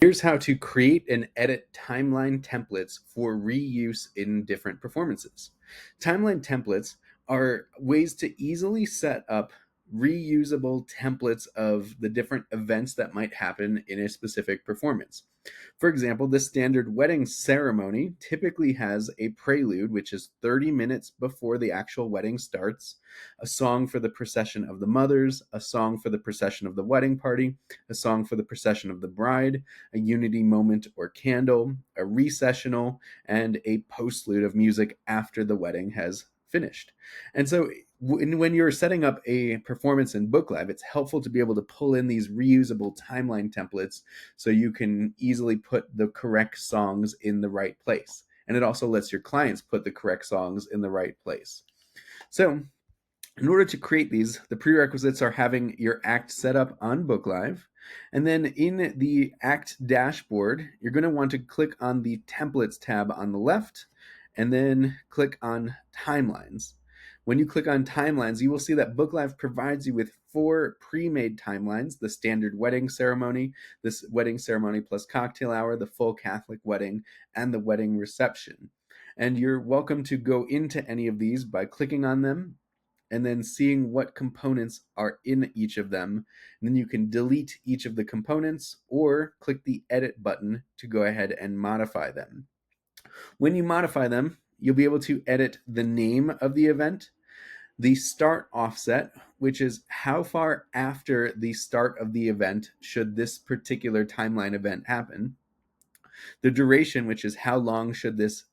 Here's how to create and edit timeline templates for reuse in different performances. Timeline templates are ways to easily set up reusable templates of the different events that might happen in a specific performance. For example, the standard wedding ceremony typically has a prelude, which is 30 minutes before the actual wedding starts, a song for the procession of the mothers, a song for the procession of the wedding party, a song for the procession of the bride, a unity moment or candle, a recessional, and a postlude of music after the wedding has finished. And so when you're setting up a performance in BookLive, it's helpful to be able to pull in these reusable timeline templates so you can easily put the correct songs in the right place. And it also lets your clients put the correct songs in the right place. So in order to create these, the prerequisites are having your act set up on BookLive. And then in the act dashboard, you're going to want to click on the templates tab on the left and then click on timelines. When you click on timelines, you will see that BookLive provides you with 4 pre-made timelines: the standard wedding ceremony, this wedding ceremony plus cocktail hour, the full Catholic wedding, and the wedding reception. And you're welcome to go into any of these by clicking on them and then seeing what components are in each of them. And then you can delete each of the components or click the edit button to go ahead and modify them. When you modify them, you'll be able to edit the name of the event, the start offset, which is how far after the start of the event should this particular timeline event happen, the duration, which is how long should this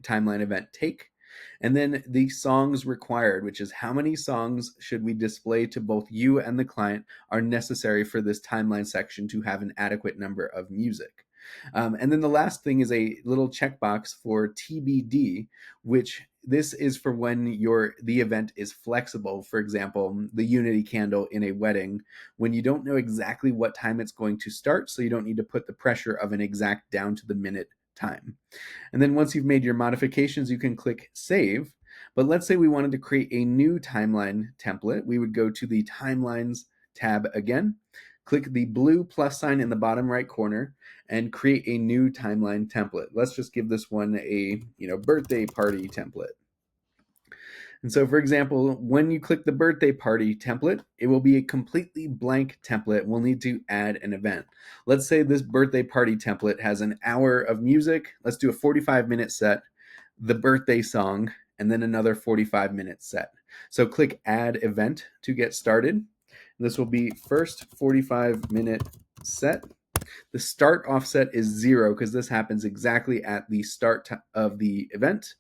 timeline event take, and then the songs required, which is how many songs should we display to both you and the client are necessary for this timeline section to have an adequate number of music. And then the last thing is a little checkbox for TBD, which this is for when the event is flexible. For example, the unity candle in a wedding, when you don't know exactly what time it's going to start, so you don't need to put the pressure of an exact down to the minute time. And then once you've made your modifications, you can click save. But let's say we wanted to create a new timeline template. We would go to the timelines tab again, click the blue plus sign in the bottom right corner, and create a new timeline template. Let's just give this one a birthday party template. And so, for example, when you click the birthday party template, it will be a completely blank template. We'll need to add an event. Let's say this birthday party template has an hour of music. Let's do a 45-minute set, the birthday song, and then another 45-minute set. So click add event to get started. This will be first 45-minute set. The start offset is 0 because this happens exactly at the start of the event.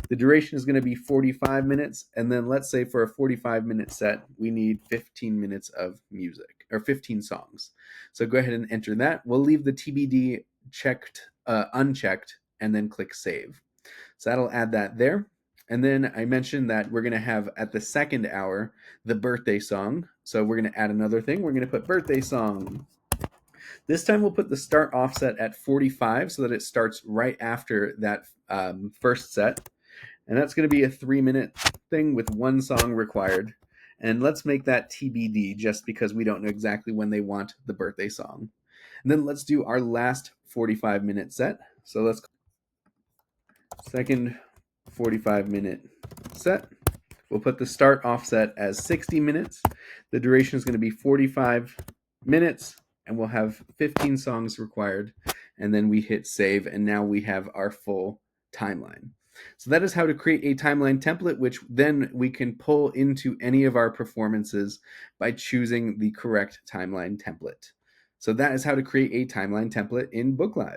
The duration is going to be 45 minutes. And then let's say for a 45-minute set, we need 15 minutes of music or 15 songs. So go ahead and enter that. We'll leave the TBD unchecked and then click save. So that'll add that there. And then I mentioned that we're going to have at the second hour the birthday song. So we're going to add another thing. We're going to put birthday song. This time we'll put the start offset at 45 so that it starts right after that first set. And that's going to be a 3-minute thing with 1 song required. And let's make that TBD just because we don't know exactly when they want the birthday song. And then let's do our last 45-minute set. So let's second 45-minute set. We'll put the start offset as 60 minutes. The duration is going to be 45 minutes, and we'll have 15 songs required. And then we hit save, and now we have our full timeline. So that is how to create a timeline template, which then we can pull into any of our performances by choosing the correct timeline template. So that is how to create a timeline template in BookLive.